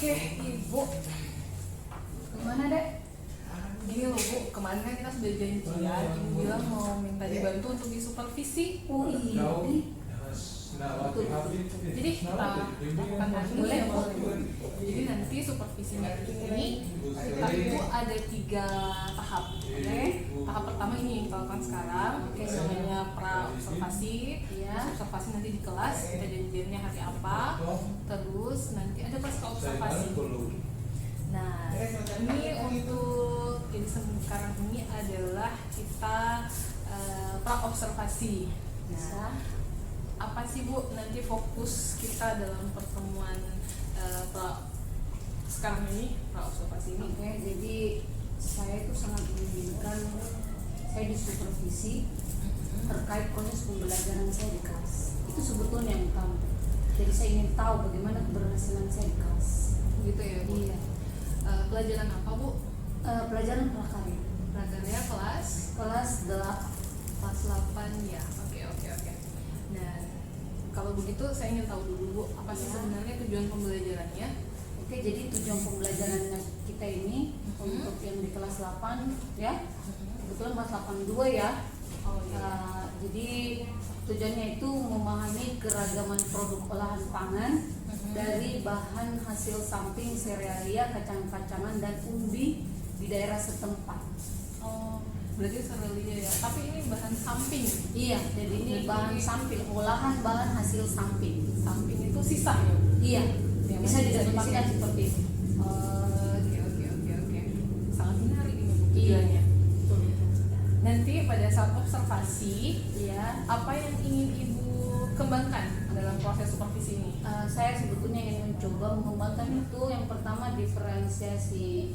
Oke, Ibu. Gimana, Dek? Gini loh, Bu. Kemarin kan kita sudah janjian. Ibu bilang mau minta dibantu untuk disupervisi. Oh iya. Jadi kita lakukan hari ini ya, Bu. Jadi nanti supervisinya ini kita itu ada 3 tahap. Oke. Tahap pertama ini yang kita lakukan sekarang. Oke, namanya pra observasi. Observasi nanti di kelas. Kita janjiannya hari apa. Terus nanti ada pasca observasi. Nah, ini untuk jadi sekarang ini adalah kita pra observasi. Nah, apa sih Bu nanti fokus kita dalam pertemuan sekarang ini pra observasi ini? Oke, jadi saya itu sangat menginginkan saya disupervisi terkait proses pembelajaran saya di kelas. Itu sebetulnya yang utama. Jadi saya ingin tahu bagaimana keberhasilan saya di kelas. Gitu ya, Bu? Iya. Pelajaran apa, Bu? Pelajaran prakarya. Prakarya kelas 8. kelas 8 ya. Oke. Nah, kalau begitu saya ingin tahu dulu, Bu, apa sih sebenarnya tujuan pembelajarannya? Oke, jadi tujuan pembelajaran kita ini untuk yang di kelas 8 ya. Kebetulan kelas 82 ya. Oh iya. Jadi tujuannya itu memahami keragaman produk olahan pangan dari bahan hasil samping serealia, kacang-kacangan dan umbi di daerah setempat. Oh, berarti serealia ya. Tapi ini bahan samping. Iya, jadi ini bahan samping, olahan bahan hasil samping. Samping itu sisa ya? Iya, Yang bisa masih didefinisikan dipakai. seperti itu. Oke. Sangat menarik ini Bu, Iya. tujuannya. Betul. Nanti pada saat observasi, Iya. apa yang ingin Ibu kembangkan dalam proses supervisi ini? Saya sebetulnya ingin mencoba mengembangkan itu yang pertama diferensiasi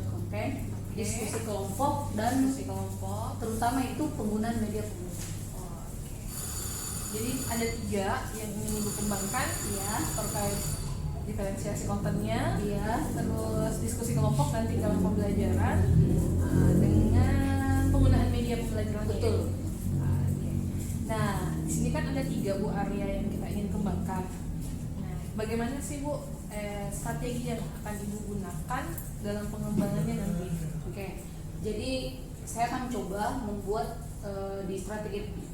konten, diskusi kelompok dan Diskusi kelompok. terutama itu penggunaan media pembelajaran. Oh, oke. Jadi ada 3 yang ingin Ibu kembangkan Iya, terkait diferensiasi kontennya, iya, terus diskusi kelompok nanti dalam pembelajaran dengan penggunaan media pembelajaran. betul. Oke. Nah, di sini kan ada 3 Bu area yang kita ingin kembangkan. Nah, bagaimana sih Bu strategi yang akan Ibu gunakan dalam pengembangannya nanti? Oke, jadi saya akan coba membuat di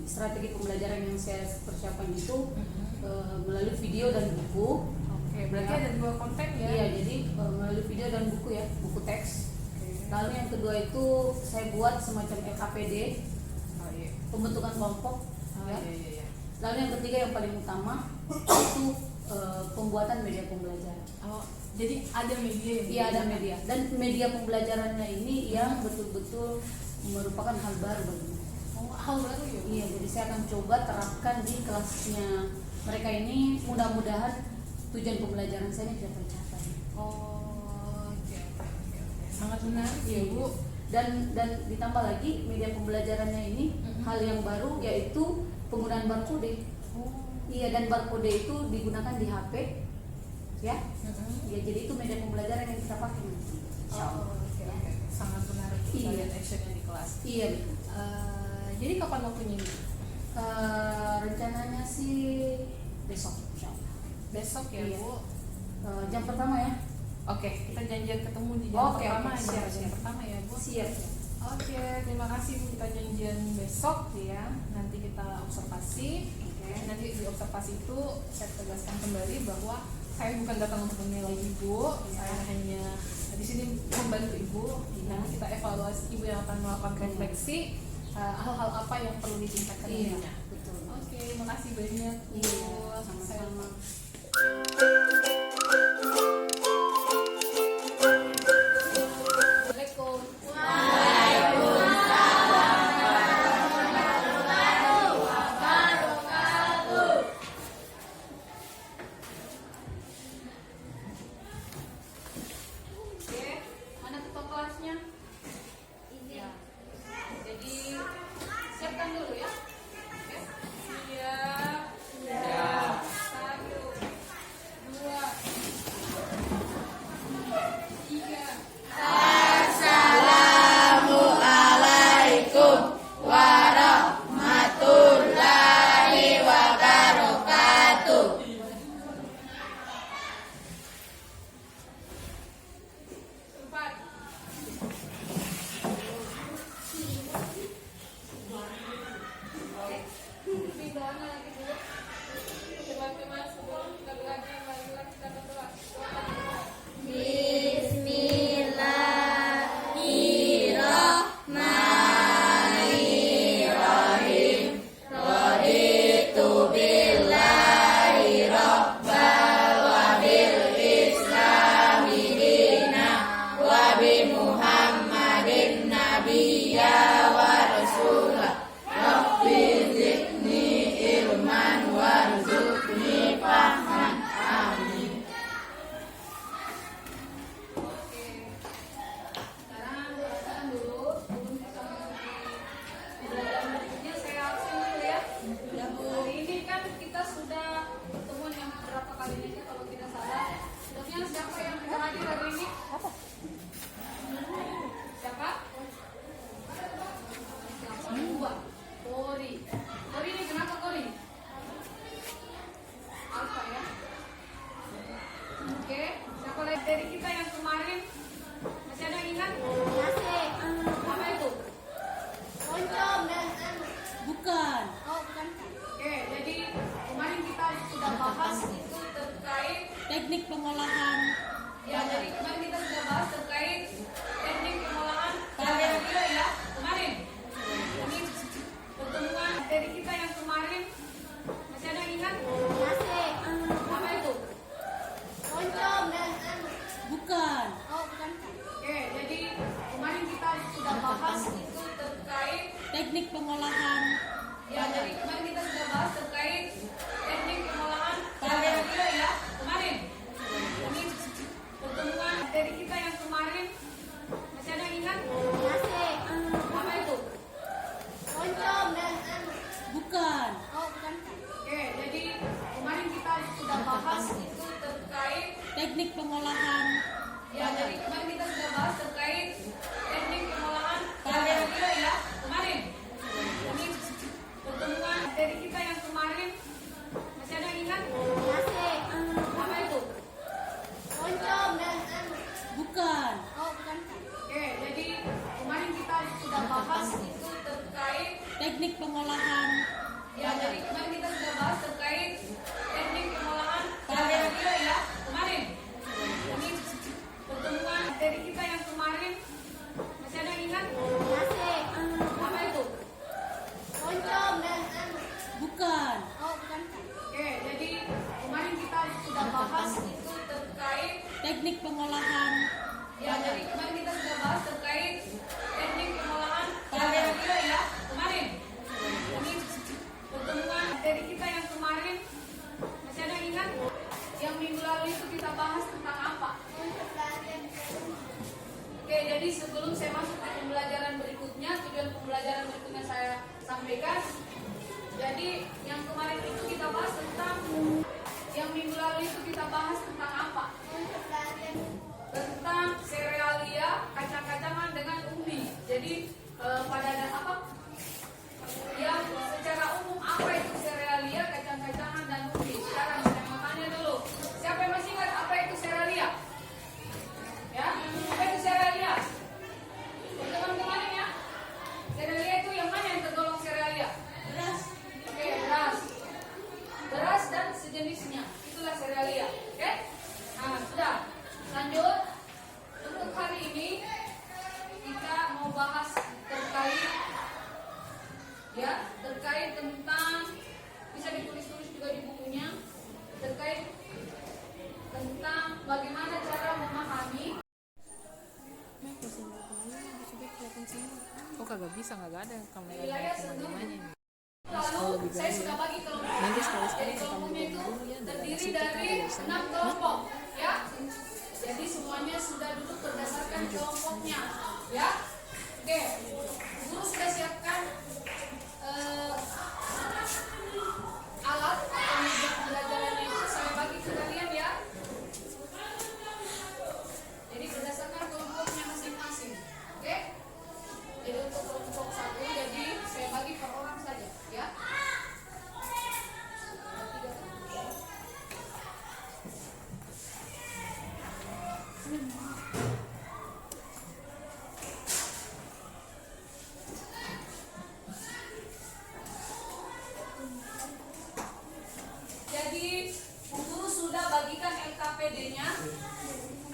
strategi pembelajaran yang saya persiapkan itu melalui video dan buku. Oke, berarti Ya. ada 2 konten ya? Iya, jadi melalui video dan buku ya, buku teks. Lalu yang kedua itu saya buat semacam LKPD, Oh iya. pembentukan kelompok. Oh Ya. iya. Lalu yang ketiga yang paling utama itu pembuatan media pembelajaran. Oh, jadi ada media yang Iya, ada media, dan media pembelajarannya ini yang betul-betul merupakan hal baru bagi saya. Oh, hal baru ya? Iya, jadi saya akan coba terapkan di kelasnya mereka ini, mudah-mudahan tujuan pembelajaran saya ini tidak tercapai. Oh, oke. Sangat menarik ya Bu. Dan ditambah lagi media pembelajarannya ini hal yang baru, yaitu penggunaan barcode. Oh. Iya, dan barcode itu digunakan di HP ya. Ya, jadi itu media pembelajaran yang kita pakai nanti. Oh, oke. Sangat menarik kita Iya. lihat actionnya di kelas. Iya, betul. Jadi kapan waktunya ini? Rencananya sih besok, insyaallah. Besok ya Iya. Bu. Jam pertama ya. Oke, kita janjian ketemu di jam Oke, pertama oke, aja. siap, Jam siap. pertama ya Bu. Siap. Oke, terima kasih Bu. Kita janjian besok ya. Nanti kita observasi. Oke. Nanti di observasi itu saya tegaskan kembali bahwa saya bukan datang untuk menilai Ibu. Saya hanya di sini membantu Ibu. Nanti kita evaluasi, Ibu yang akan melakukan refleksi hal-hal apa yang perlu ditingkatkan Iya, nantinya. betul. Oke, makasih banyak Bu. Iya, sama-sama. Assalamualaikum. Oke, mana ketua kelasnya? Iya. Jadi siapkan dulu ya. Oke. Siap. teknik pengolahan. Ya, jadi kemarin kita sudah bahas terkait teknik pengolahan gula ya kemarin. Ini pertemuan materi kita yang kemarin, masih ada yang ingat? Masih. Apa itu? Oncom dan Bukan. oh bukan. Oke, jadi kemarin kita sudah bahas itu terkait Teknik pengolahan. ya, jadi kemarin kita sudah bahas terkait teknik pengolahan gula ya kemarin. Ini pertemuan materi kita yang kemarin, masih ada yang ingat? Masih. Apa itu? Oncom dan Bukan. oh bukan. Oke, jadi kemarin kita sudah bahas itu terkait Teknik pengolahan. ya, jadi kemarin kita sudah bahas terkait teknik pengolahan gula ya kemarin. Ini pertemuan materi kita yang kemarin, masih ada yang ingat? Masih. Apa itu? Oncom dan Bukan. oh bukan. Oke, jadi kemarin kita sudah bahas itu terkait Teknik pengolahan. ya, jadi kemarin kita sudah bahas terkait teknik pengolahan gula ya kemarin. Ini pertemuan materi kita yang kemarin, masih ada yang ingat? Masih. Apa itu? Oncom dan Bukan. oh bukan. Oke, jadi kemarin kita sudah bahas itu terkait Teknik pengolahan. ya, jadi kemarin kita sudah bahas terkait teknik pengolahan gula ya kemarin. Ini pertemuan materi kita yang kemarin, masih ada yang ingat? Yang minggu lalu itu kita bahas tentang apa? Oke, jadi sebelum saya masuk ke pembelajaran berikutnya, tujuan pembelajaran berikutnya saya sampaikan. Jadi yang kemarin itu kita bahas tentang, yang minggu lalu itu kita bahas tentang apa? Tentang serealia, kacang-kacangan dengan umbi. Jadi pada dasar apa? Yang secara umum apa itu serealia, kacang-kacangan dan umbi? Sekarang saya mau tanya dulu, siapa yang masih ingat apa itu serealia? Ya, apa itu serealia? Teman-teman ya, serealia itu yang mana yang tergolong serealia? Beras. Oke, beras dan sejenisnya, itulah serealia. Oke, nah sudah. Lanjut, untuk hari ini kita mau bahas terkait tentang, bisa ditulis-tulis juga di bukunya, terkait tentang bagaimana cara memahami. Oh kagak bisa, kagak ada kamera Wilayah kemana-mana. Lalu saya sudah bagi kelompok. Nanti sekali-sekali Jadi kita kelompoknya itu ya, terdiri dari 6 kelompok, ya. Jadi semuanya sudah duduk berdasarkan kelompoknya, ya. Oke, guru sudah siapkan alat atau media pembelajarannya itu saya bagi ke kalian ya. Jadi berdasarkan kelompoknya masing-masing, oke. Jadi untuk kelompok 1, jadi saya bagi per orang saja, ya. Jadi guru sudah bagikan LKPD-nya.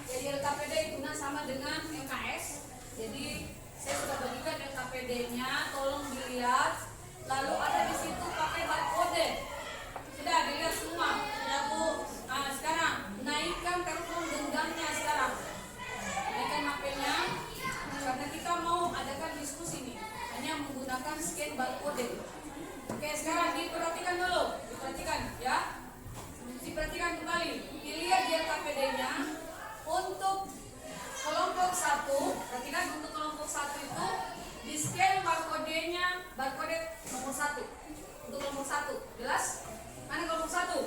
Jadi LKPD itu sama dengan MKS. Jadi saya sudah bagikan LKPD-nya, tolong dilihat. Lalu ada di situ pakai barcode. Sudah dilihat semua, ya Bu. Nah, sekarang naikkan telepon genggamnya sekarang. Naikkan HP-nya. Karena kita mau adakan diskusi nih, hanya menggunakan scan barcode. Oke, sekarang diperhatikan dulu, diperhatikan ya. Diperhatikan kembali. Dilihat di LKPD-nya. Untuk kelompok 1, perhatikan untuk kelompok 1 itu di scan barcode-nya, barcode nomor 1. Untuk kelompok 1, jelas? Mana kelompok 1?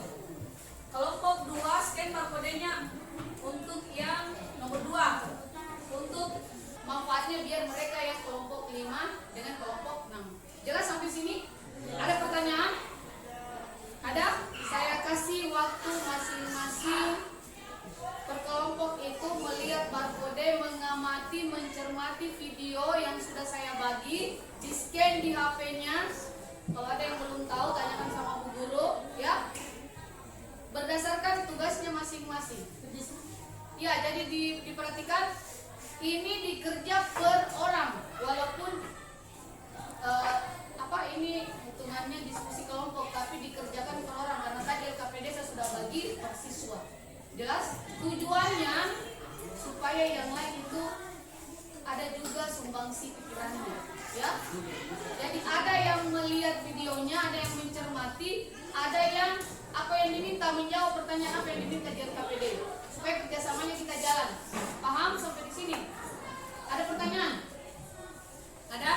Kelompok 2 scan barcode-nya untuk yang nomor 2. Untuk manfaatnya biar mereka yang kelompok 5 dengan kelompok 6. Jelas sampai sini? Ada pertanyaan? Ada? Saya kasih waktu masing-masing per kelompok itu melihat barcode, mengamati, mencermati video yang sudah saya bagi, di scan di HP-nya. Kalau ada yang belum tahu, tanyakan sama Bu Guru, ya. Berdasarkan tugasnya masing-masing diperhatikan, ini dikerja per orang, walaupun ini hitungannya diskusi kelompok, tapi dikerjakan per orang karena tadi LKPD saya sudah bagi per siswa. Jelas? Tujuannya supaya yang lain itu ada juga sumbangsi pikirannya, ya. Jadi ada yang melihat videonya, ada yang mencermati, ada yang apa yang diminta, menjawab pertanyaan apa yang diminta di LKPD supaya kerjasamanya kita jalan. Paham sampai di sini? Ada pertanyaan? Ada?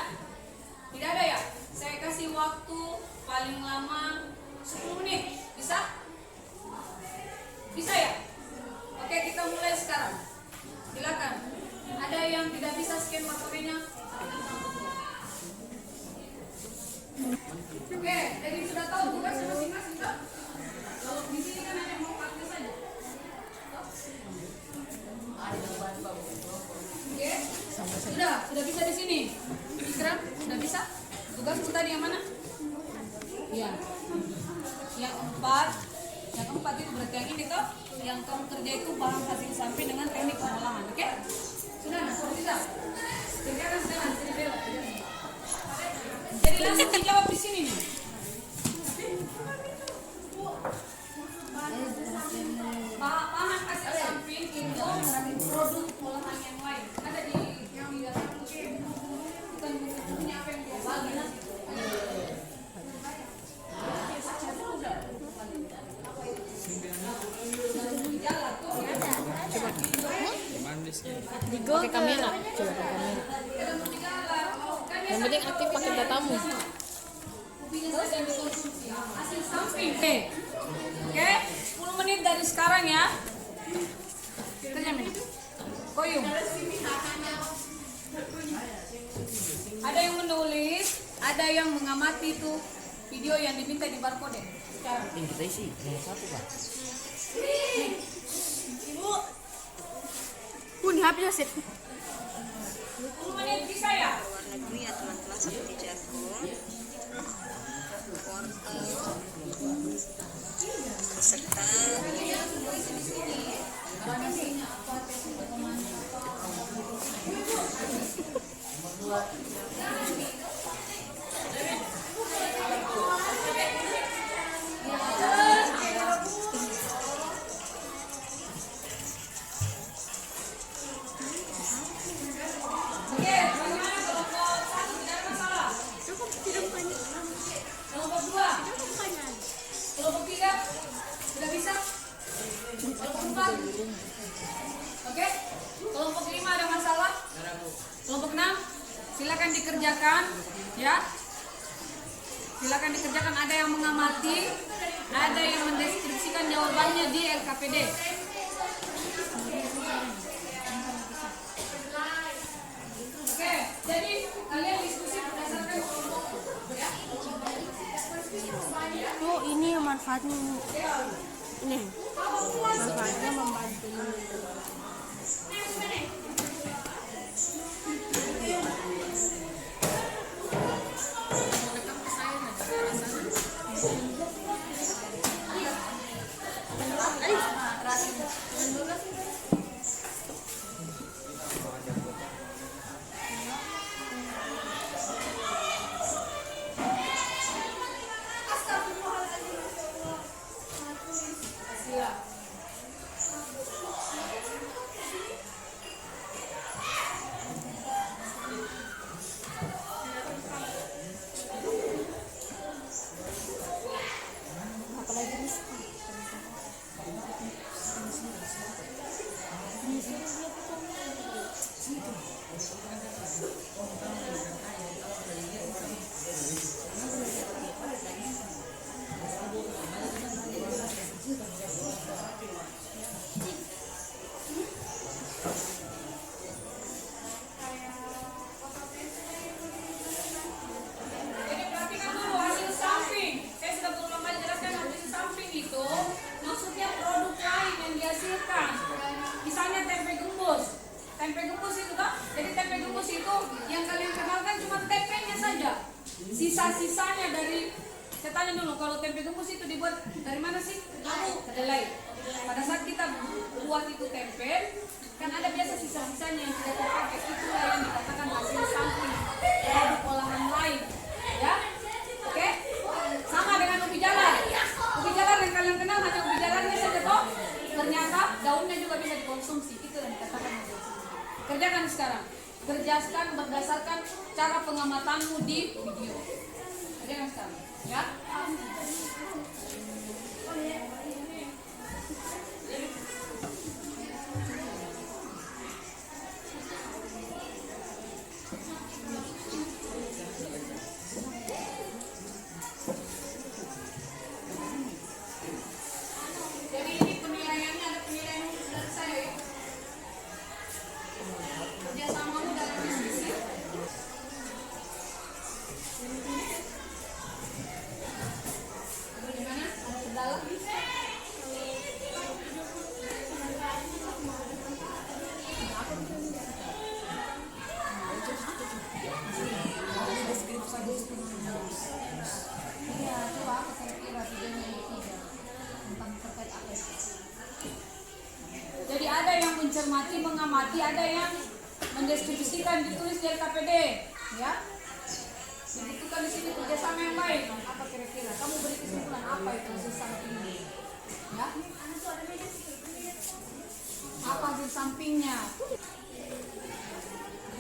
Tidak ada ya? Saya kasih waktu paling lama 10 menit. Bisa? Bisa ya? Oke, kita mulai sekarang. Silakan. Ada yang tidak bisa scan materinya? Oke, jadi sudah tahu tugasnya masing-masing, Kak? Kalau di sini kan hanya mau praktis saja. Oke, sudah bisa di sini. Ikram, sudah bisa? Tugasmu tadi yang mana? Iya. Yang keempat itu berarti yang ini toh. Yang kamu kerja itu bahan hasil samping dengan teknik pengolahan, oke? Sudah, bisa. Kerjakan sekarang, jadi belok. Jadi langsung dijawab di sini nih. Bahan hasil samping itu produk olahan yang lain. Ada di bukan bukunya apa yang dia bagi nanti. Pakai kamera, coba pakai kamera. Yang penting aktif pakai datamu. Hasil samping. Oke, 10 menit dari sekarang ya. Kerja Mina. Koyum. Ada yang menulis, ada yang mengamati itu video yang diminta di barcode. Sekarang. Yang kita isi nomor 1 Pak. Pun habis sih. 10 menit bisa ya? Luar negeri ya teman-teman seperti jargon, serta Oke, bagaimana kelompok 1 tidak ada masalah? Kelompok 2, kelompok 3 sudah bisa? Kelompok 4, oke? Kelompok 5 ada masalah? Kelompok 6 silakan dikerjakan, ya. Silakan dikerjakan. Ada yang mengamati, ada yang mendeskripsikan jawabannya di LKPD. Oke, jadi kalian diskusi berdasarkan kelompok, ya. Oh, ini manfaatnya ini. Manfaatnya membantu Jadi perhatikan dulu hasil samping. Saya sudah berulang kali jelaskan hasil samping itu maksudnya produk lain yang dihasilkan. Misalnya tempe gembus. Tempe gembus itu kan? Jadi tempe gembus itu yang kalian kenalkan cuma tempenya saja. Sisa-sisanya dari, saya tanya dulu, kalau tempe gembus itu dibuat dari mana sih? Kedelai. Pada saat kita buat itu tempe Kan ada biasa sisa-sisanya yang tidak terpakai, itulah yang dikatakan hasil samping produk olahan lain. Ya, oke? Sama dengan ubi jalar. Ubi jalar yang kalian kenal hanya ubi jalarnya saja toh. Ternyata daunnya juga bisa dikonsumsi. Itu yang dikatakan hasil samping. Kerjakan sekarang. Kerjakan berdasarkan cara pengamatanmu di video. Kerjakan sekarang. Ya. Jadi ini penilaiannya ada penilaian khusus dari saya ya. Kerjasamamu dalam diskusi. Bagaimana? Ada kendala? Iya, coba aku kira-kira videonya yang ketiga tentang terkait apa itu. Jadi ada yang mencermati, mengamati, ada yang mendeskripsikan, ditulis di LKPD, ya. Dibutuhkan di sini kerjasama yang baik. Apa kira-kira? Kamu beri kesimpulan apa itu hasil sampingnya? Ya. Apa hasil sampingnya?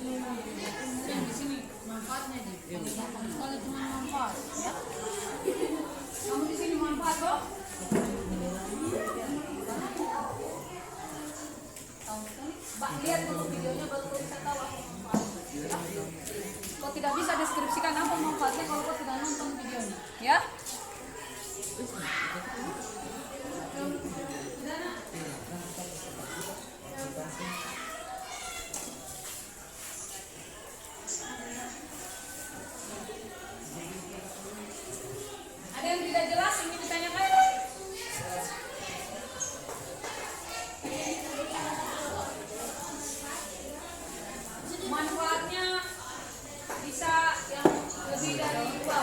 Yang di sini manfaatnya di. Sekali cuma manfaat, ya. Kamu di sini manfaat toh? Mbak lihat dulu videonya baru bisa tahu apa manfaatnya. Ya. Kau tidak bisa deskripsikan apa manfaatnya kalau kau tidak nonton videonya, ya? Ada yang tidak jelas ingin ditanyakan? Manfaatnya bisa yang lebih dari dua.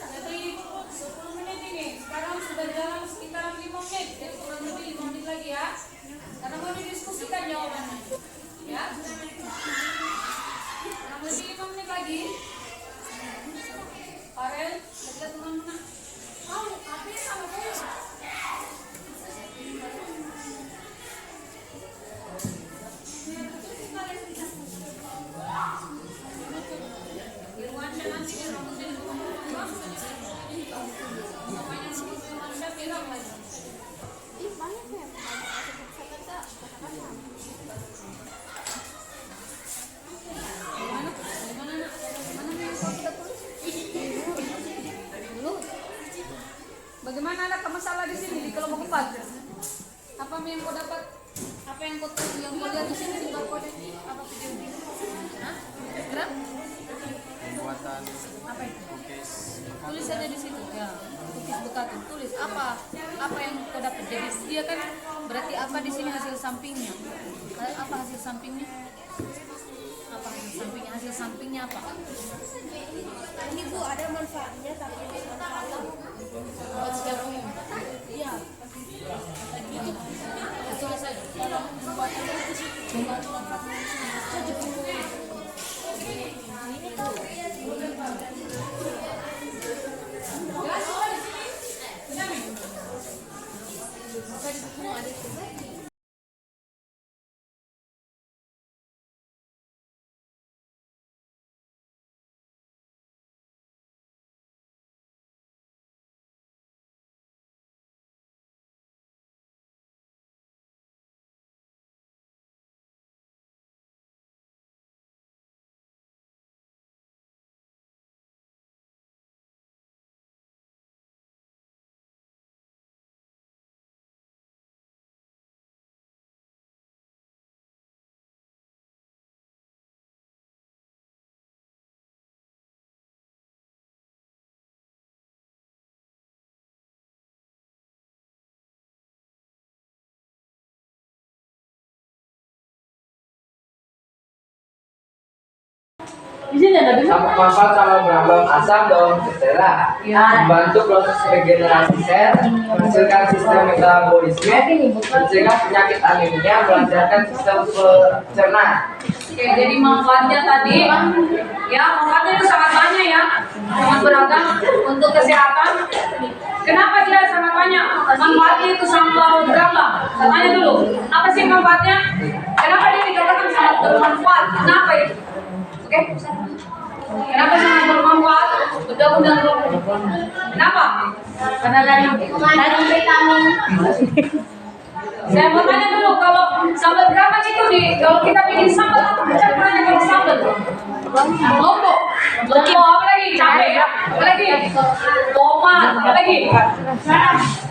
Jadi 10 menit ini, sekarang sudah dalam sekitar 5 menit, jadi kurang lebih 5 menit lagi ya. Karena mau didiskusikan jawabannya, ya. Kurang lebih 5 menit lagi. Farel, lihat teman-teman. Mau, apa sama saya? Irwansyah nanti dia rambut jadi pembunuh. Namanya Irwansyah bilang lagi. Ih, banyak ya. Gimana? Gimana nak? Mana yang kau sudah tulis? Belum. Bagaimana ada masalah di sini di kelompok 4? Apa yang kau dapat? Apa yang kau lihat di sini di barcode? Apa video ini? Hah? Gerak? Pembuatan Apa itu? cookies Tulis saja di situ. Ya. Cookies bekatu. Tulis apa yang kau dapat. Jadi dia kan berarti apa di sini hasil sampingnya? Apa hasil sampingnya? Apa hasil sampingnya? Hasil sampingnya apa? Ini Bu ada manfaatnya tapi manfaatnya Buat secara umum. iya. Tulis saja. Dalam pembuatan Ini tuh Di sini ada bisa. Sabuk manfaat sama berambang asam daun ketela, membantu proses regenerasi sel, menghasilkan sistem metabolisme, mencegah penyakit anemia, melancarkan sistem pencernaan. Oke, jadi manfaatnya tadi, ya manfaatnya itu sangat banyak ya, sangat beragam untuk kesehatan. Kenapa dia sangat banyak? Manfaatnya itu sangat beragam. Saya tanya dulu, apa sih manfaatnya? Kenapa dia dikatakan sangat bermanfaat? Kenapa itu? Oke, kenapa sangat bermanfaat? Betul-betul. Kenapa? Karena dari vitamin. Saya mau tanya dulu, kalau sambal berapa itu kalau kita bikin sambal apa campurannya kalau sambal? Lombok, apa lagi? Cabai ya? Apa lagi? Tomat, apa lagi?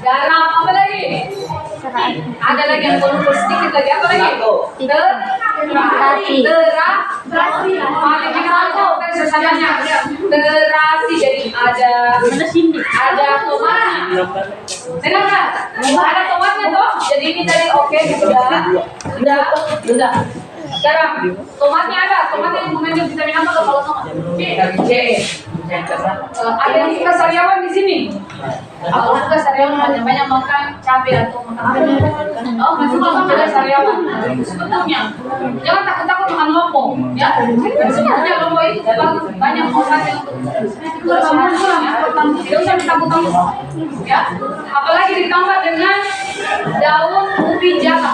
Garam, apa lagi? Ada lagi yang perlu sedikit lagi, apa lagi? Terasi, paling tahu kan sesamanya. Terasi, jadi ada tomatnya. Benar kan? Ada tomatnya toh. Jadi ini tadi oke, sudah. Sekarang tomatnya ada, tomatnya yang mengandung vitamin apa kalau tomat? C. Ada yang suka sariawan di sini? Aku suka sariawan banyak makan cabai atau makan apa? Oh, masih makan ada sariawan. Sebetulnya jangan takut makan lombok, ya. Sebetulnya lombok itu bagus, banyak obatnya untuk tidak usah takut-takut, ya. Apalagi ditambah dengan daun ubi jalan.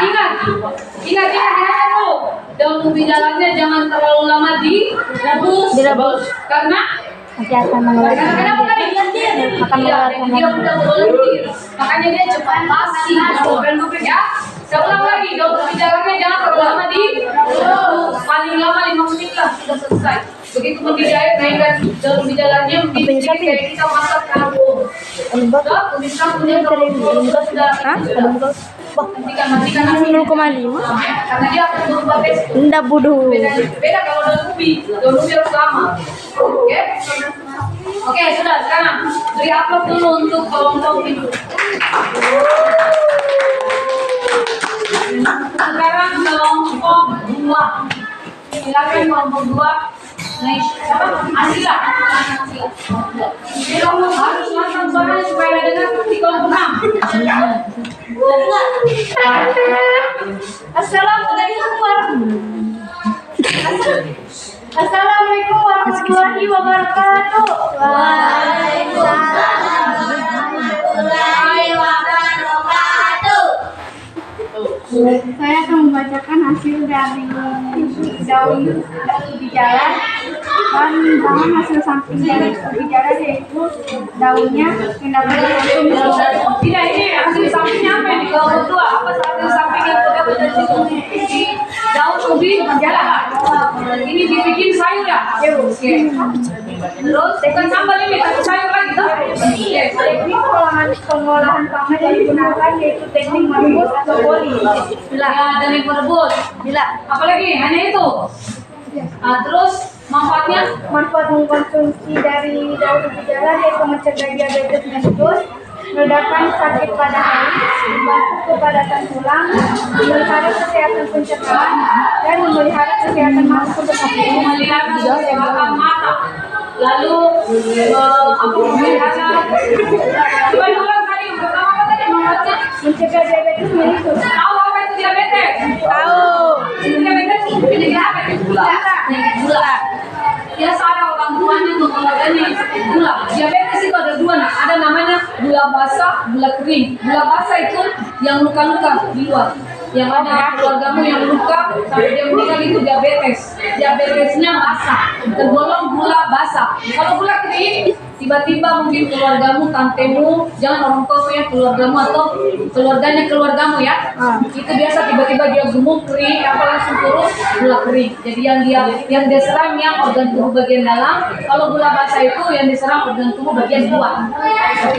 Ingat dulu. Daun ubi jalannya jangan terlalu lama direbus. Karena kenapa tadi? Dia udah berlendir. Makanya dia cepat basi. Ya. Saya ulang lagi, daun ubi jalannya jangan terlalu lama direbus. Paling lama 5 menit lah sudah selesai. Begitu mendidih naikkan daun ubi jalannya mendidih kayak kita masak kangkung. Kumis kangkungnya kalau sudah matikan 0,5 karena dia akan berubah besi. Nda bodoh. Beda kalau daun ubi harus lama. Oke, sudah. Sekarang beri upload dulu untuk kelompok itu. Sekarang kelompok 2. Silakan kelompok 2. Asila. Kamu harus nonton suaranya supaya dengar di kelompok 6. Assalamualaikum warahmatullahi wabarakatuh. Waalaikumsalam wabarakatuh. Saya akan membacakan hasil dari daun ubi jalan dan bahan hasil samping dari ubi jalan yaitu daunnya yang dapat dikonsumsi. Tidak, ini hasil sampingnya apa yang di kelompok 2? Apa hasil samping yang terdapat dari situ? Di daun ubi jalan. Ini dibikin sayur ya? Oke. Terus bukan sambal ini, tapi sayur lagi toh? Teknik pengolahan pangan yang digunakan yaitu teknik merebus atau poli. Ya, dan yang merebus. Apalagi hanya itu. Terus manfaatnya? Manfaat mengkonsumsi dari daun ubi jalan yaitu mencegah diabetes mellitus, meredakan sakit pada hati, membantu kepadatan tulang, memelihara kesehatan pencernaan, dan memelihara kesehatan mata untuk Memelihara kesehatan mata. Lalu memelihara. Coba ulang tadi. Pertama apa tadi manfaatnya? mencegah diabetes mellitus. Tahu apa itu diabetes? Tahu. Diabetes penyakit apa? Gula. Biasa ada orang tuanya tuh kalau ini gula. Diabetes itu ada dua, ada namanya gula basah, gula kering. Gula basah itu yang luka-luka di luar. Yang ada keluargamu yang luka sampai dia meninggal itu diabetes. Diabetesnya basah, tergolong gula basah. Kalau gula kering, tiba-tiba mungkin keluargamu, tantemu, jangan orang tua ya, keluargamu atau keluargamu ya. Itu biasa tiba-tiba dia gemuk kering, apa langsung turun gula kering. Jadi yang diserang yang organ tubuh bagian dalam. Kalau gula basah itu yang diserang organ tubuh bagian luar.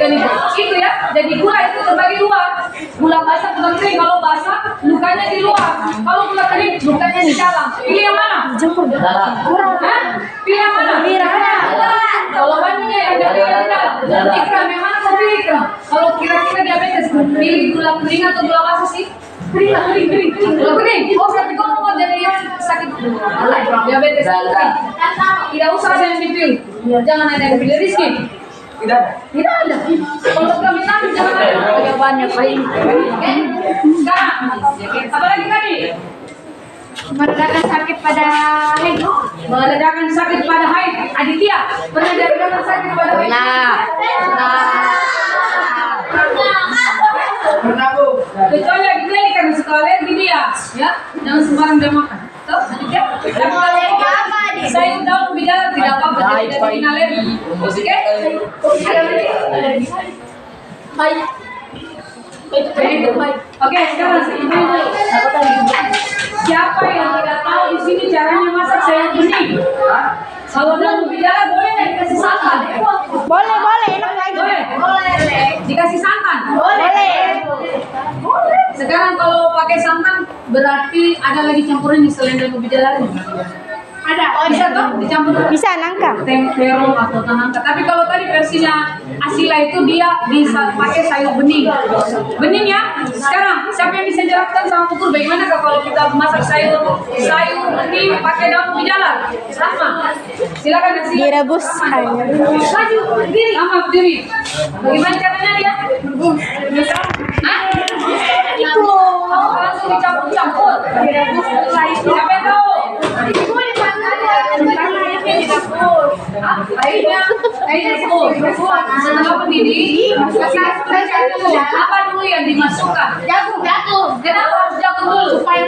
Kan itu ya. Jadi gula itu terbagi dua. Gula basah, gula kering. Kalau basah lukanya di luar. Kalau gula kering lukanya di dalam. Pilih yang mana? Pilih yang mana? Kalau banyak yang dari dalam. Ikram yang mana kau pilih Ikram? Kalau kira-kira diabetes pilih gula kering atau gula basah sih? Kering. Oh, tapi kamu mau jadi yang sakit diabetes. Tidak usah ada yang dipilih. Jangan ada yang pilih Rizky. Tidak ada. Kalau kami tahu jangan ada jawabannya paling. Oke. Sekarang, apa lagi tadi? Meredakan sakit pada haid. Meredakan sakit pada haid. Aditya, pernah meredakan sakit pada haid? Pernah Bu. Kecuali Aditya ini karena suka alergi dia, ya. Jangan sembarang dia makan. Tuh, Aditya. Tapi kalau saya tahu bicara tidak apa-apa, jadi tidak bikin alergi. Oke? Baik. Oke, sekarang siapa yang tidak tahu di sini caranya masak sayur bening? Kalau mau bicara boleh nggak dikasih santan? Boleh, enak lagi. Boleh. Dikasih santan? Boleh. Sekarang kalau pakai santan berarti ada lagi campurannya selain dari bicara. Ada. Bisa toh dicampur? Bisa nangka. Terong atau nangka. Tapi kalau tadi versinya Asila itu dia bisa pakai sayur bening. Bening ya. Sekarang siapa yang bisa jelaskan sama Putur bagaimana kalau kita masak sayur bening pakai daun bijalan? Rahma. Silakan Asila. Direbus. Maju berdiri. Berdiri. Bagaimana caranya dia? Hah? Itu. Langsung dicampur-campur. Direbus setelah itu. Siapa yang tahu? Airnya sebut. Setelah mendidih, apa dulu yang dimasukkan? Jagung. Kenapa harus jagung dulu? Supaya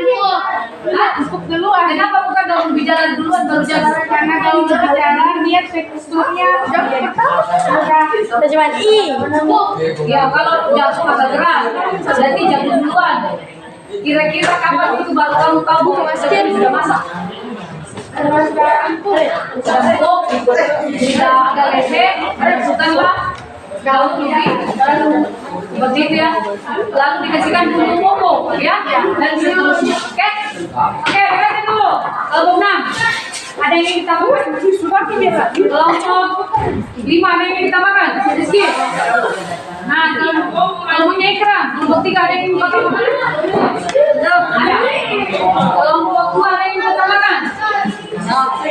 empuk duluan. Kenapa bukan daun bijalan duluan baru jagung? Karena daun bijalan dia teksturnya udah cuma Ya kalau jagung agak keras, berarti jagung duluan. Kira-kira kapan itu baru kamu tahu sudah masak? Empuk, tidak agak lembek, masukkanlah daun ubi, seperti itu ya. Lalu dikasihkan bumbu bumbu, ya, dan seterusnya. Oke, dengarkan dulu. Kelompok 6, ada yang ingin ditambahkan? Kelompok 5 ada yang ingin ditambahkan? Rizky. Nah, kelompoknya Ikram. Kelompok 3 ada yang ingin ditambahkan? Ada. Kelompok 2 ada yang ingin ditambahkan? Oke,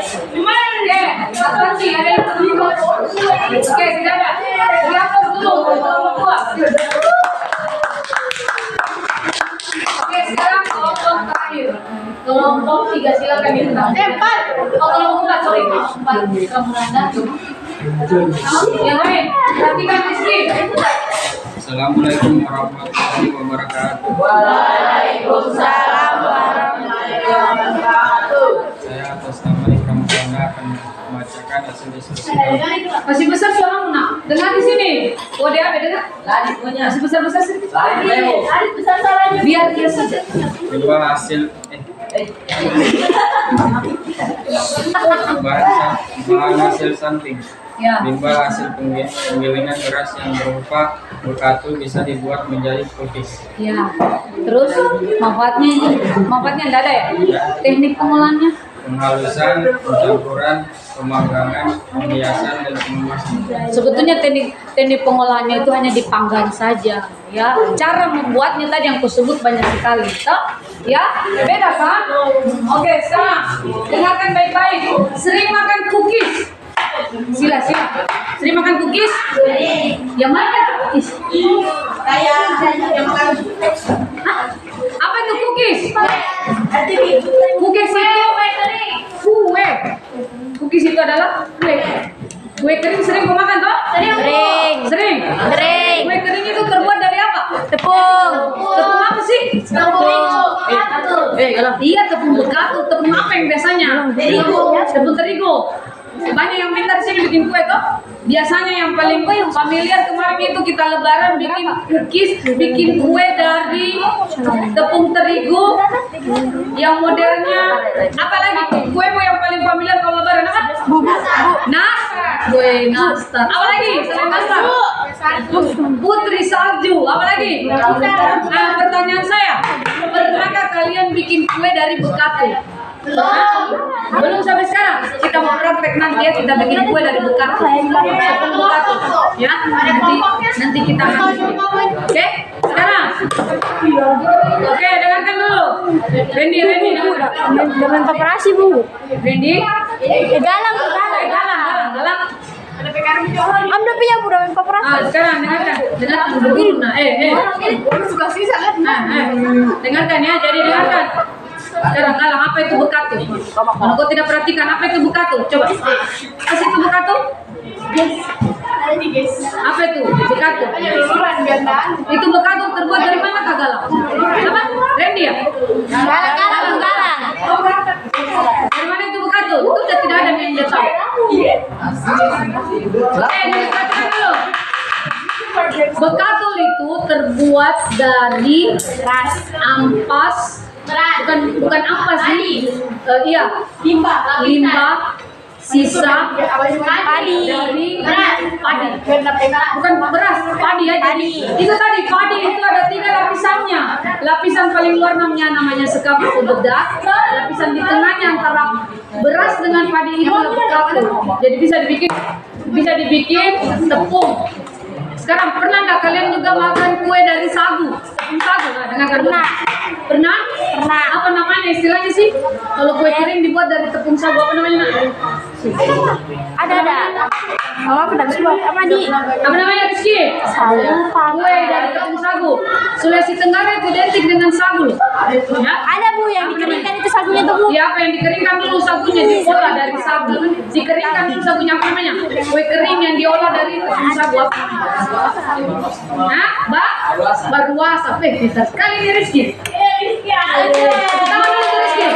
ada yang oke, tidak ada. Silakan dulu kelompok 2. Oke, sekarang kelompok terakhir. Kelompok 3 silakan ditambahkan. 4. Oh, kelompok 4, sorry. 4. Kamu Anda. Yang lain, perhatikan Rizky. Assalamualaikum warahmatullahi wabarakatuh. Waalaikumsalam warahmatullahi wabarakatuh. Saya atas nama Ikram Bangga akan membacakan hasil diskusi. Masih besar suaramu nak. Dengar di sini. Oh dia dengar. Masih besar sedikit. Besar salahnya. Biar dia saja. Kedua hasil bahan hasil samping. Ya. Limbah hasil penggilingan beras yang berupa bekatu bisa dibuat menjadi cookies. Ya. Terus manfaatnya tidak ada ya? Teknik pengolahannya? Penghalusan, pencampuran, pemanggangan, penghiasan dan pengemasan. Sebetulnya teknik pengolahannya itu hanya dipanggang saja, ya. Cara membuatnya tadi yang kusebut banyak sekali, toh? Ya, beda kan? Oke, sekarang dengarkan baik-baik. Sering makan cookies? Sila. Sering makan cookies? Yang mana cookies? Hah? Apa itu cookies? Cookies itu kue. Cookies itu adalah kue. Kue kering sering kau makan toh? Sering. Kue kering itu terbuat dari apa? Tepung apa sih? Iya, tepung bekatu. Tepung apa yang biasanya? Tepung terigu. Banyak yang minta di sini bikin kue toh. Biasanya yang paling familiar kemarin itu kita lebaran bikin cookies, bikin kue dari tepung terigu. Yang modernnya apalagi kue yang paling familiar kalau lebaran apa? Kue nastar. Apalagi selain nastar? Putri salju. Apalagi? Nah, pertanyaan saya, pernahkah kalian bikin kue dari bekatu? Belum sampai sekarang. Kita mau praktek praktek nanti ya, kita bikin kue dari bekat ya, nanti kita kasih. Oke, sekarang oke, dengarkan dulu. Randy Dengan paparasi Bu. Randy Galang. Amda punya Bu dengan paparasi. sekarang dengarkan dulu. Nah, dengarkan ya, jadi dengarkan. Sekarang Galang, apa itu bekatu? Kalau kau tidak perhatikan, apa itu bekatu? Coba kasih itu bekatu. Apa itu bekatu? Itu bekatu terbuat dari mana Kak Galang? Apa? Randy ya? Galang. Dari mana itu bekatu? Itu sudah tidak ada yang dia tahu. Dengarkan dulu. Bekatul itu terbuat dari ampas, bukan ampas sih, limbah sisa padi dari padi, bukan beras, padi aja. Itu tadi padi itu ada 3 lapisannya. Lapisan paling luar namanya sekap atau bedak, lapisan di tengahnya antara beras dengan padi itu bekatul. Jadi bisa dibikin tepung. Sekarang pernah nggak kalian juga makan kue dari sagu? Tepung sagu, Pernah? Apa namanya istilahnya sih? Kalau kue kering dibuat dari tepung sagu apa namanya? Ada. Apa namanya Rizky? Kue dari tepung sagu. Sulawesi Tenggara itu identik dengan sagu. Ya? Ada Bu yang dikeringkan itu sagunya tuh Bu. Ya, apa yang dikeringkan dulu sagunya diolah dari sagu. Dikeringkan dulu sagunya apa namanya? Kue kering yang diolah dari tepung sagu apa? Baruasa. Pintar sekali nih Rizky. Tangan dulu Rizky.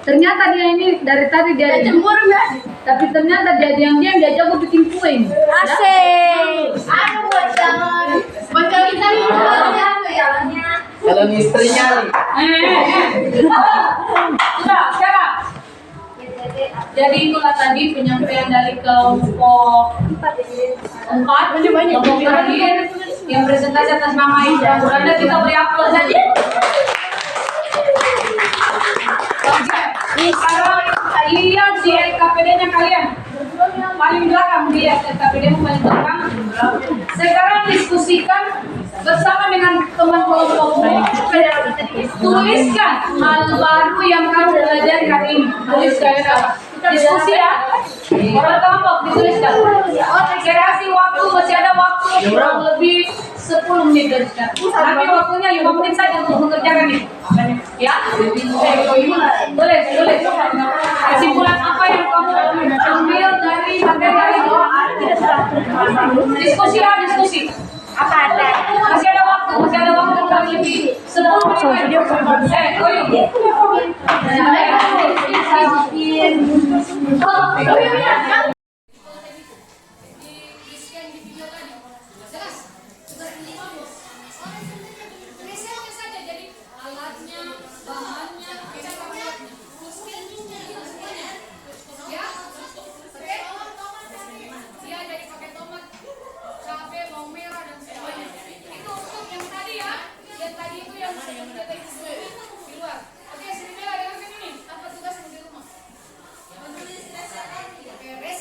Ternyata dia ini dari tadi dia tapi ternyata dia diam-diam dia jago bikin kue. Asik. Kalau istrinya Sudah, sekarang. Jadi itulah tadi penyampaian dari kelompok 4 kelompok terakhir yang presentasi atas nama Ida Muranda. Kita beri aplaus saja. Sekarang lihat di LKPD-nya kalian paling belakang, lihat LKPD-nya paling belakang. Sekarang diskusikan bersama dengan teman kelompokmu. Tuliskan hal baru yang kamu pelajari hari ini. Tuliskan ya. Diskusi ya. Orang kelompok dituliskan. Saya kasih waktu, masih ada waktu kurang lebih 10 menit dari sekarang. Tapi waktunya 5 menit saja untuk mengerjakan ini. Ya. Tulis. Kesimpulan apa yang kamu ambil dari materi ini? Diskusi. Apa ada? Masih ada waktu kurang lebih 10 menit. Oke,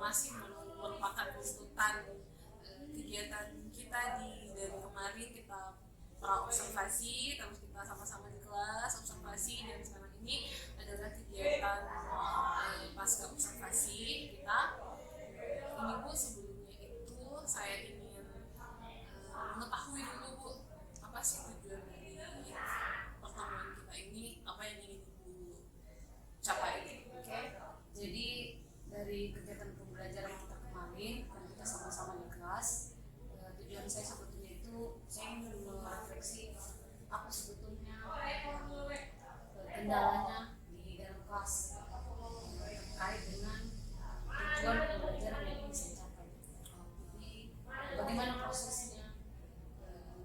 masih merupakan tuntutan kegiatan kita dari kemarin. Kita pra-observasi, terus kita sama-sama di kelas observasi, dan sekarang ini adalah kegiatan pasca observasi kita. Ini Bu, sebelumnya itu saya ingin mengetahui dulu Bu, apa sih tujuan dari pertemuan kita ini, apa yang ingin Ibu capai? Oke. Jadi dari kegiatan pembelajaran kita kemarin, kan kita sama-sama di kelas, tujuan saya sebetulnya itu saya ingin merefleksi apa sebetulnya kendalanya di dalam kelas terkait dengan tujuan pembelajaran yang ingin saya capai. Jadi bagaimana prosesnya,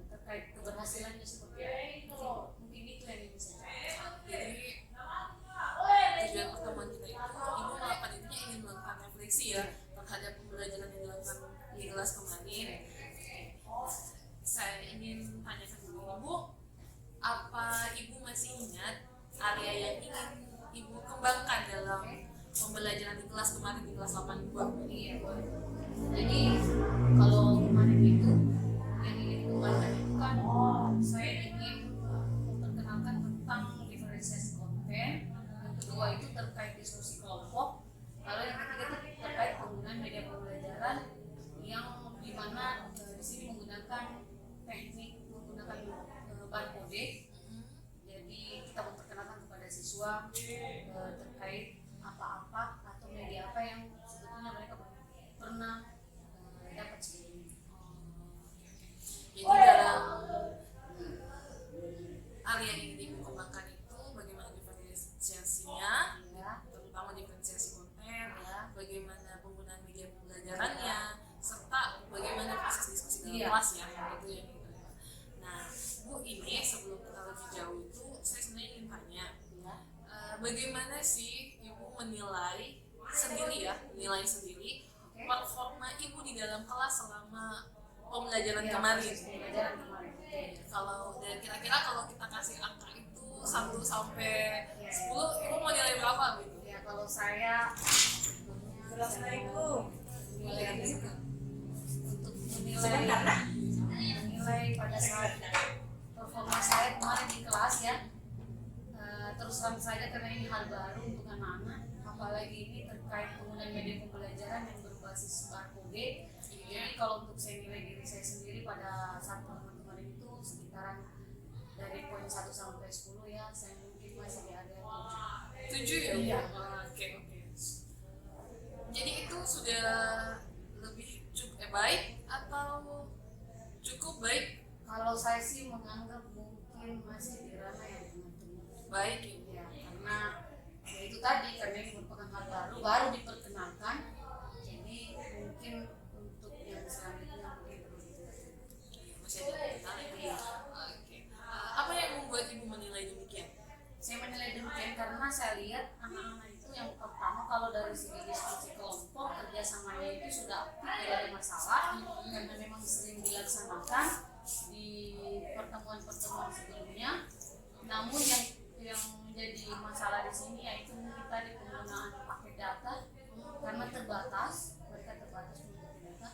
terkait keberhasilannya seperti apa, mungkin itu yang ingin saya capai. Jadi tujuan pertemuan kita itu Ibu pada intinya ingin melakukan refleksi ya terhadap pembelajaran yang dilakukan di kelas kemarin. Saya ingin tanyakan dulu Ibu, apa Ibu masih ingat area yang ingin Ibu kembangkan dalam pembelajaran di kelas kemarin, di kelas 82? Iya, boleh. Jadi kalau kemarin itu yang ingin dikembangkan itu kan saya ingin memperkenalkan tentang diferensiasi konten. Yang kedua itu terkait diskusi kelompok. Lalu yang ketiga itu terkait penggunaan media pembelajaran yang dimana di sini menggunakan teknik menggunakan barcode. Jadi kita memperkenalkan kepada siswa terkait apa-apa atau media apa yang sebetulnya mereka pernah dapat sebelumnya. Jadi dalam area yang ingin Ibu kembangkan itu bagaimana diferensiasinya, terutama diferensiasi konten, bagaimana penggunaan media pembelajarannya, serta bagaimana proses diskusi dalam kelas ya, itu yang itu. Nah, Bu, ini sebelum kita lebih jauh itu saya sebenarnya ingin tanya, bagaimana sih Ibu menilai sendiri performa Ibu di dalam kelas selama pembelajaran kemarin? Kalau dan kira-kira kalau kita kasih angka itu 1 sampai 10, Ibu mau nilai berapa gitu? Ya, kalau saya untuk menilai pada saat performa saya kemarin di kelas ya, terus terang saja karena ini hal baru untuk anak-anak, apalagi ini terkait penggunaan media pembelajaran yang berbasis barcode. Jadi kalau untuk saya nilai diri saya sendiri pada saat pertemuan kemarin itu sekitaran dari poin 1 sampai 10 ya, saya mungkin masih di area 7 ya? Iya. Oke. Jadi itu sudah lebih cukup baik atau cukup baik? Kalau saya sih menganggap mungkin masih di ranah yang teman-teman baik ya, karena ya itu tadi, karena ini merupakan hal baru diperkenalkan, jadi mungkin untuk yang selanjutnya mungkin perlu dijelaskan. masih ada kenal ya? Oke. Apa yang membuat Ibu menilai demikian? Saya menilai demikian karena saya lihat anak-anak itu yang pertama kalau dari segi diskusi kelompok kerjasamanya itu sudah tidak ada masalah, karena memang sering dilaksanakan di pertemuan-pertemuan sebelumnya. Namun yang menjadi masalah di sini yaitu mungkin tadi penggunaan paket data karena mereka terbatas menggunakan data.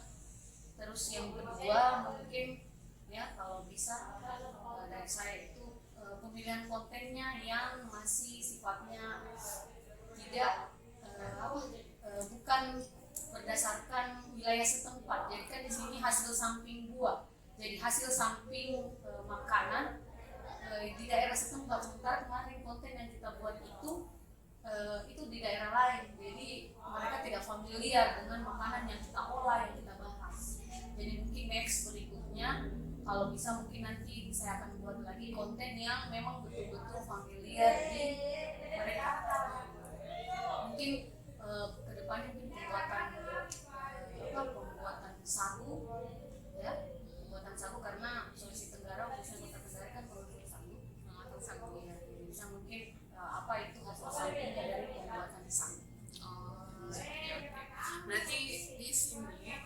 Terus yang kedua mungkin ya kalau bisa dari saya itu pemilihan kontennya yang masih sifatnya tidak bukan berdasarkan wilayah setempat. Jadi kan di sini hasil samping buah. Jadi hasil samping makanan di daerah setempat. Sementara kemarin konten yang kita buat itu di daerah lain. Jadi mereka tidak familiar dengan makanan yang kita olah, yang kita bahas. Jadi mungkin next berikutnya kalau bisa mungkin nanti saya akan buat lagi konten yang memang betul-betul familiar di mereka. Mungkin kedepannya mungkin pembuatan sagu ya, pembuatan sagu karena Sulawesi Tenggara khususnya Kota Kendari kan produksi sagu ya. Bisa mungkin apa itu hasil sampingnya dari pembuatan sagu. Oke. Berarti di sini demikian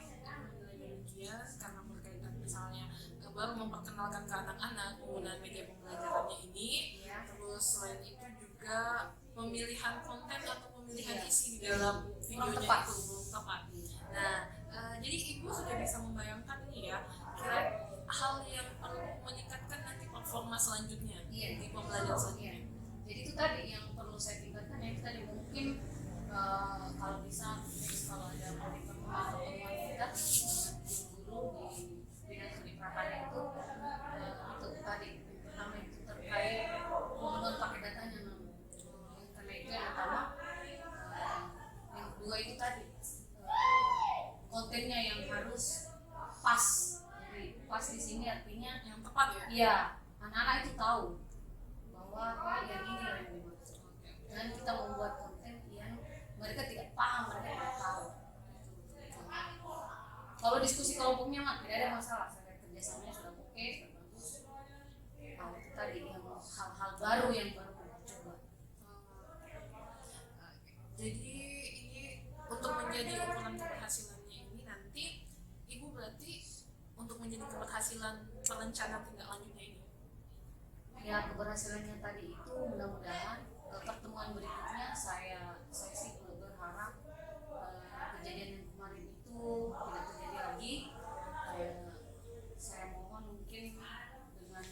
karena berkaitan misalnya baru memperkenalkan ke anak-anak penggunaan media pembelajarannya ini, terus selain itu juga pemilihan konten atau pemilihan isi di dalam videonya itu belum tepat. selanjutnya, Iya. di pembelajaran selanjutnya. Jadi itu tadi yang perlu saya tingkatkan ya, itu tadi mungkin kalau bisa kalau ada pertemuan kita guru-guru di bidang kemitraan itu tadi pertama itu terkait pemenuhan paket datanya karena itu yang pertama. Yang kedua itu tadi kontennya yang harus pas. Jadi pas di sini artinya Yang tepat ya. iya, anak-anak itu tahu bahwa yang ini yang dimaksud. Dan kita membuat konten yang mereka tidak paham, mereka tidak tahu. Kalau diskusi kelompoknya mah tidak ada masalah, saya kerjasamanya sudah oke, sudah bagus. Kalau itu tadi yang hal-hal baru yang baru kita coba. Jadi ini untuk menjadi ukuran keberhasilannya ini nanti ibu berarti untuk menjadi keberhasilan perencanaan tindak lanjutnya ini. Ya keberhasilannya tadi itu mudah-mudahan pertemuan berikutnya saya sih berharap kejadian yang kemarin itu tidak terjadi lagi. Saya mohon mungkin dengan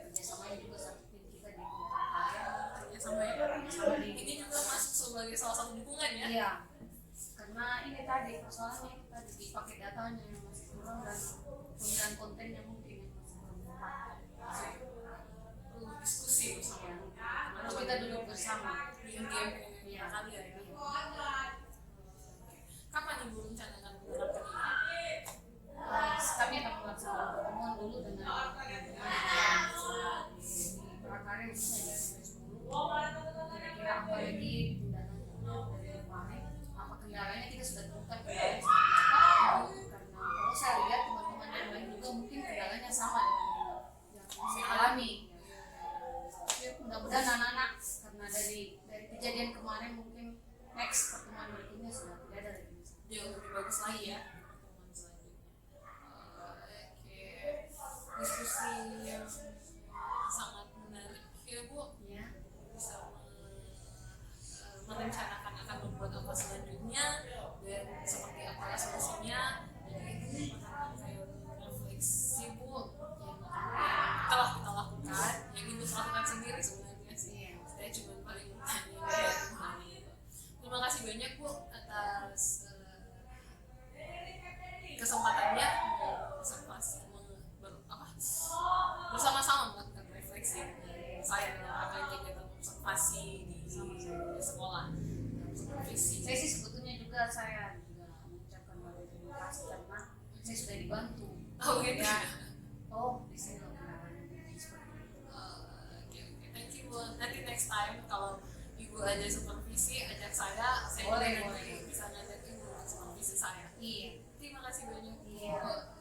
kerjasamanya juga satu tim kita di Kota Kerjasama ya. Kerjasama di Ini juga masuk sebagai salah satu dukungan ya. Iya, karena ini tadi persoalannya itu tadi di paket datanya yang masih kurang dan pemilihan kontennya mungkin yang masih kurang tepat. Perlu diskusi bersama. Harus kita duduk bersama. Di MGM kali ya. Kapan ibu rencanakan menerapkan ini? Kami akan melaksanakan pertemuan dulu dengan teman-teman di prakarya khususnya di 10. Kira-kira apa lagi tindakannya dari kemarin? Apa kendalanya kita sudah temukan kendalanya seperti apa? Karena kalau saya lihat teman-teman yang lain juga mungkin kendalanya sama dengan yang saya alami. Tapi mudah-mudahan anak-anak karena dari kejadian kemarin mungkin next pertemuan berikutnya sudah tidak ada lagi. Jauh lebih bagus lagi ya pertemuan selanjutnya. Oke, diskusi yang sangat menarik ya Bu. Ya. Bisa merencanakan akan membuat apa selanjutnya dan seperti apa solusinya. Jadi itu merupakan kayak refleksi Bu yang telah kita lakukan, yang ibu lakukan sendiri sebenarnya sih. Saya cuma paling bertanya. Terima kasih banyak Bu atas kesempatannya bersama-sama melakukan refleksi saya dalam rangka kegiatan observasi di sekolah supervisi. Saya sih sebetulnya juga saya mengucapkan banyak terima kasih karena saya sudah dibantu. Oh gitu. Ya. Oh, di sini loh kendalanya seperti itu. Oke, thank you Bu. Nanti next time kalau ibu ada supervisi ajak saya Boleh, nanti boleh. bisa ngajak ibu supervisi saya. Iya. Terima kasih banyak. Iya.